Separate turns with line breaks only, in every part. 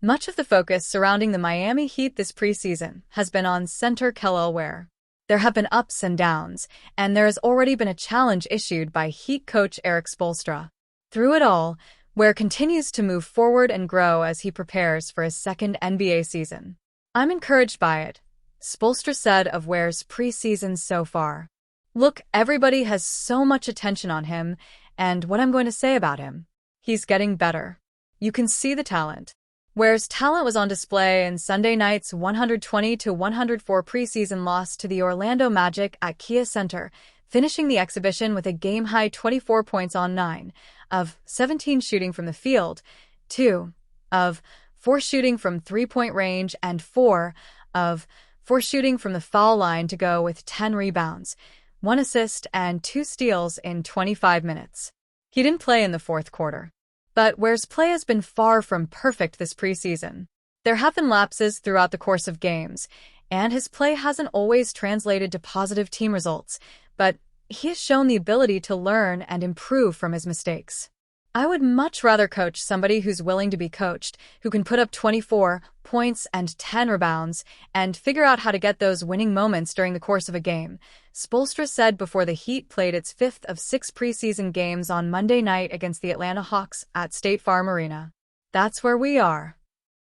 Much of the focus surrounding the Miami Heat this preseason has been on center Kel'el Ware. There have been ups and downs, and there has already been a challenge issued by Heat coach Erik Spoelstra. Through it all, Ware continues to move forward and grow as he prepares for his second NBA season. "I'm encouraged by it," Spoelstra said of Ware's preseason so far. "Look, everybody has so much attention on him, and what I'm going to say about him. He's getting better. You can see the talent." Ware's talent was on display in Sunday night's 120-104 preseason loss to the Orlando Magic at Kia Center, finishing the exhibition with a game-high 24 points on 9 of 17 shooting from the field, 2 of 4 shooting from three-point range, and 4 of 4 shooting from the foul line to go with 10 rebounds, 1 assist, and 2 steals in 25 minutes. He didn't play in the fourth quarter. But Ware's play has been far from perfect this preseason. There have been lapses throughout the course of games, and his play hasn't always translated to positive team results, but he has shown the ability to learn and improve from his mistakes. "I would much rather coach somebody who's willing to be coached, who can put up 24 points and 10 rebounds, and figure out how to get those winning moments during the course of a game," Spoelstra said before the Heat played its fifth of 6 preseason games on Monday night against the Atlanta Hawks at State Farm Arena. "That's where we are."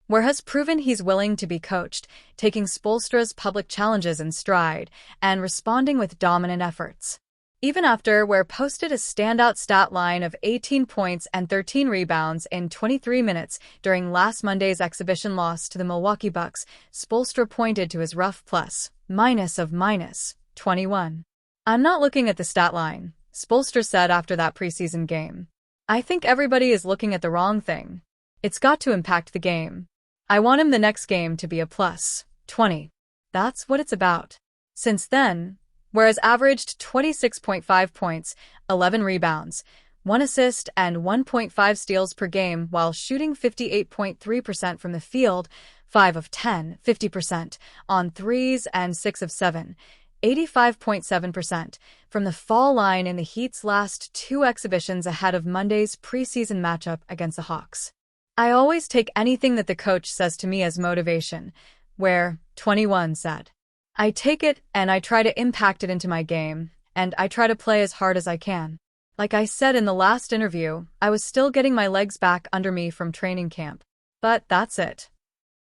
Ware has proven he's willing to be coached, taking Spoelstra's public challenges in stride and responding with dominant efforts. Even after Ware posted a standout stat line of 18 points and 13 rebounds in 23 minutes during last Monday's exhibition loss to the Milwaukee Bucks, Spoelstra pointed to his rough plus-minus of -21. "I'm not looking at the stat line," Spoelstra said after that preseason game. "I think everybody is looking at the wrong thing. It's got to impact the game. I want him the next game to be a +20. That's what it's about." Since then, Ware has averaged 26.5 points, 11 rebounds, 1 assist, and 1.5 steals per game while shooting 58.3% from the field, 5 of 10, 50%, on threes, and 6 of 7, 85.7%, from the foul line in the Heat's last 2 exhibitions ahead of Monday's preseason matchup against the Hawks. "I always take anything that the coach says to me as motivation," Ware, 21, said. "I take it and I try to impact it into my game, and I try to play as hard as I can. Like I said in the last interview, I was still getting my legs back under me from training camp. But that's it."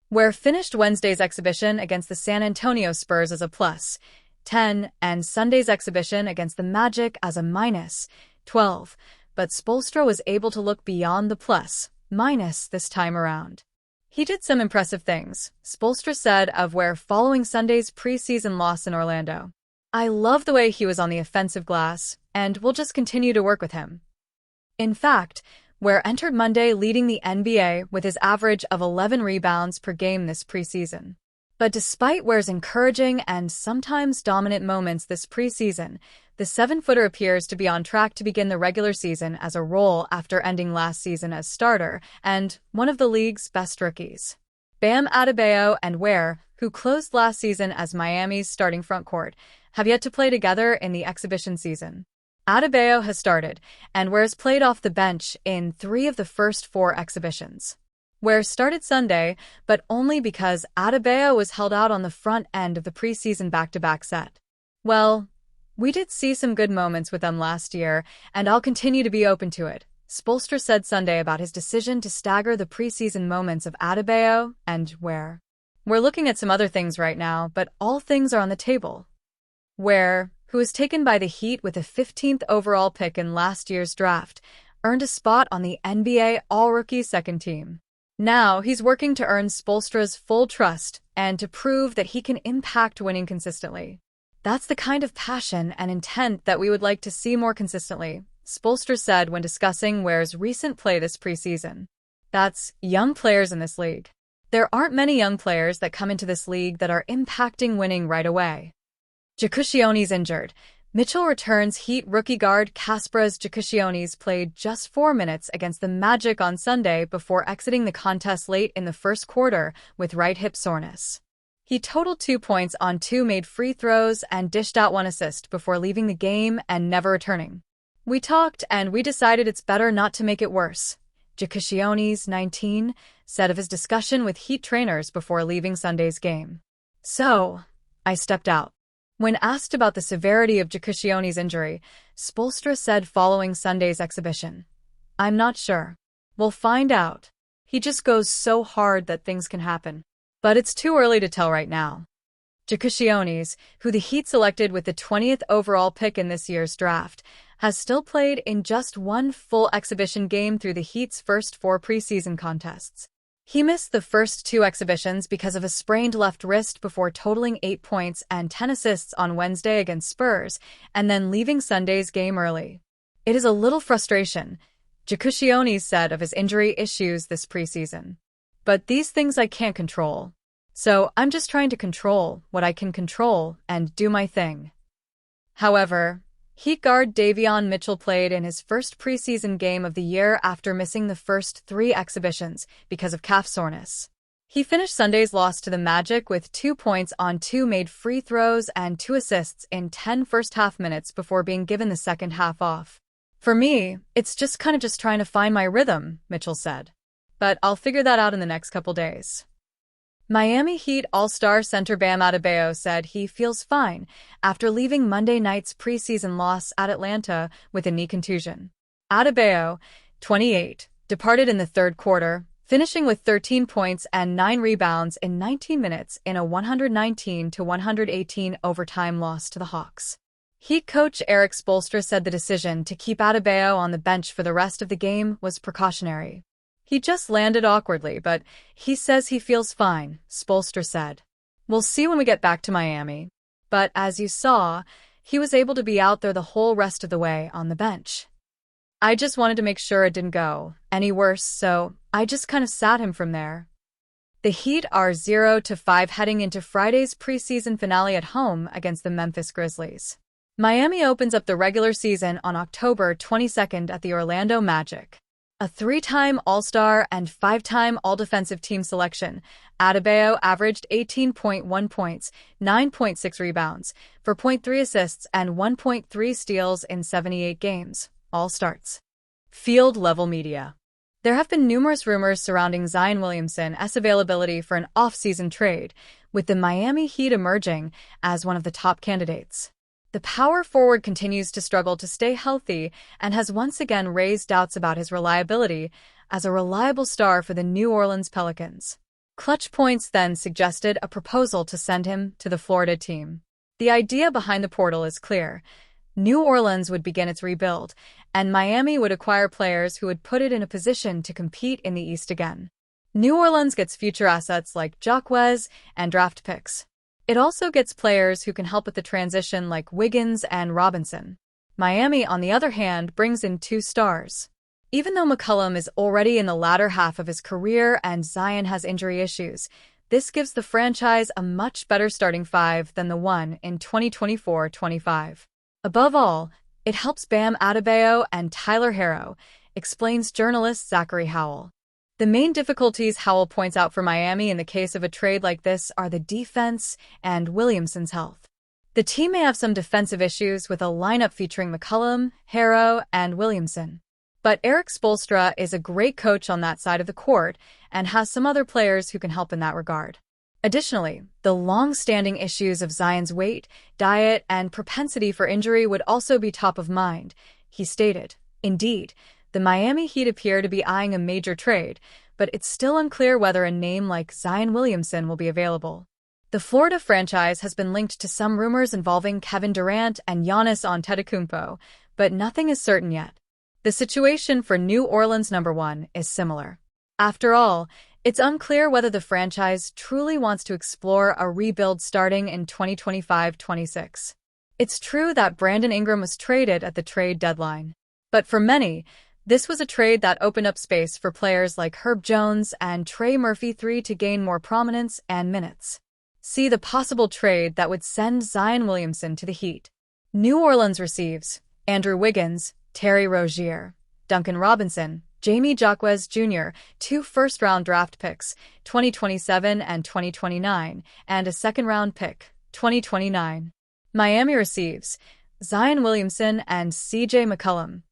Ware finished Wednesday's exhibition against the San Antonio Spurs as a +10 and Sunday's exhibition against the Magic as a -12, but Spoelstra was able to look beyond the plus-minus this time around. "He did some impressive things," Spoelstra said of Ware following Sunday's preseason loss in Orlando. "I love the way he was on the offensive glass, and we'll just continue to work with him." In fact, Ware entered Monday leading the NBA with his average of 11 rebounds per game this preseason. But despite Ware's encouraging and sometimes dominant moments this preseason, the 7-footer appears to be on track to begin the regular season as a role after ending last season as starter and one of the league's best rookies. Bam Adebayo and Ware, who closed last season as Miami's starting frontcourt, have yet to play together in the exhibition season. Adebayo has started, and Ware's played off the bench in 3 of the first 4 exhibitions. Ware started Sunday, but only because Adebayo was held out on the front end of the preseason back-to-back set. "Well, we did see some good moments with them last year, and I'll continue to be open to it," Spoelstra said Sunday about his decision to stagger the preseason moments of Adebayo and Ware. "We're looking at some other things right now, but all things are on the table." Ware, who was taken by the Heat with the 15th overall pick in last year's draft, earned a spot on the NBA All-Rookie second team. Now he's working to earn Spoelstra's full trust and to prove that he can impact winning consistently. "That's the kind of passion and intent that we would like to see more consistently," Spoelstra said when discussing Ware's recent play this preseason. "That's young players in this league. There aren't many young players that come into this league that are impacting winning right away." Jakushione's injured. Mitchell returns. Heat rookie guard Kasparas Jakushiones played just 4 minutes against the Magic on Sunday before exiting the contest late in the first quarter with right hip soreness. He totaled 2 points on 2 made free throws and dished out 1 assist before leaving the game and never returning. "We talked and we decided it's better not to make it worse," Jacquessionis, 19, said of his discussion with Heat trainers before leaving Sunday's game. "So, I stepped out." When asked about the severity of Jacquessionis' injury, Spoelstra said following Sunday's exhibition, "I'm not sure. We'll find out. He just goes so hard that things can happen. But it's too early to tell right now." Jacquessionis, who the Heat selected with the 20th overall pick in this year's draft, has still played in just one full exhibition game through the Heat's first 4 preseason contests. He missed the first 2 exhibitions because of a sprained left wrist before totaling 8 points and 10 assists on Wednesday against Spurs, and then leaving Sunday's game early. "It is a little frustration," Jacquessionis said of his injury issues this preseason. "But these things I can't control. So I'm just trying to control what I can control and do my thing." However, Heat guard Davion Mitchell played in his first preseason game of the year after missing the first 3 exhibitions because of calf soreness. He finished Sunday's loss to the Magic with 2 points on 2 made free throws and 2 assists in 10 first-half minutes before being given the second half off. "For me, it's just trying to find my rhythm," Mitchell said. "But I'll figure that out in the next couple days." Miami Heat All-Star center Bam Adebayo said he feels fine after leaving Monday night's preseason loss at Atlanta with a knee contusion. Adebayo, 28, departed in the third quarter, finishing with 13 points and 9 rebounds in 19 minutes in a 119-118 overtime loss to the Hawks. Heat coach Erik Spoelstra said the decision to keep Adebayo on the bench for the rest of the game was precautionary. "He just landed awkwardly, but he says he feels fine," Spoelstra said. "We'll see when we get back to Miami." But as you saw, he was able to be out there the whole rest of the way on the bench. "I just wanted to make sure it didn't go any worse, so I just sat him from there." The Heat are 0-5 heading into Friday's preseason finale at home against the Memphis Grizzlies. Miami opens up the regular season on October 22nd at the Orlando Magic. A 3-time All-Star and 5-time All-Defensive Team selection, Adebayo averaged 18.1 points, 9.6 rebounds, 4.3 assists, and 1.3 steals in 78 games, all starts. Field-level media. There have been numerous rumors surrounding Zion Williamson's availability for an off-season trade, with the Miami Heat emerging as one of the top candidates. The power forward continues to struggle to stay healthy and has once again raised doubts about his reliability as a reliable star for the New Orleans Pelicans. Clutch Points then suggested a proposal to send him to the Florida team. The idea behind the portal is clear. New Orleans would begin its rebuild, and Miami would acquire players who would put it in a position to compete in the East again. New Orleans gets future assets like Jacquez and draft picks. It also gets players who can help with the transition like Wiggins and Robinson. Miami, on the other hand, brings in 2 stars. Even though McCollum is already in the latter half of his career and Zion has injury issues, this gives the franchise a much better starting 5 than the one in 2024-25. Above all, it helps Bam Adebayo and Tyler Herro, explains journalist Zachary Howell. The main difficulties Howell points out for Miami in the case of a trade like this are the defense and Williamson's health. The team may have some defensive issues with a lineup featuring McCollum, Herro, and Williamson. But Erik Spoelstra is a great coach on that side of the court and has some other players who can help in that regard. Additionally, the long-standing issues of Zion's weight, diet, and propensity for injury would also be top of mind, he stated. Indeed, the Miami Heat appear to be eyeing a major trade, but it's still unclear whether a name like Zion Williamson will be available. The Florida franchise has been linked to some rumors involving Kevin Durant and Giannis Antetokounmpo, but nothing is certain yet. The situation for New Orleans #1 is similar. After all, it's unclear whether the franchise truly wants to explore a rebuild starting in 2025-26. It's true that Brandon Ingram was traded at the trade deadline, but for many, this was a trade that opened up space for players like Herb Jones and Trey Murphy III to gain more prominence and minutes. See the possible trade that would send Zion Williamson to the Heat. New Orleans receives Andrew Wiggins, Terry Rozier, Duncan Robinson, Jamie Jacquez Jr., 2 first-round draft picks, 2027 and 2029, and a second-round pick, 2029. Miami receives Zion Williamson and C.J. McCollum,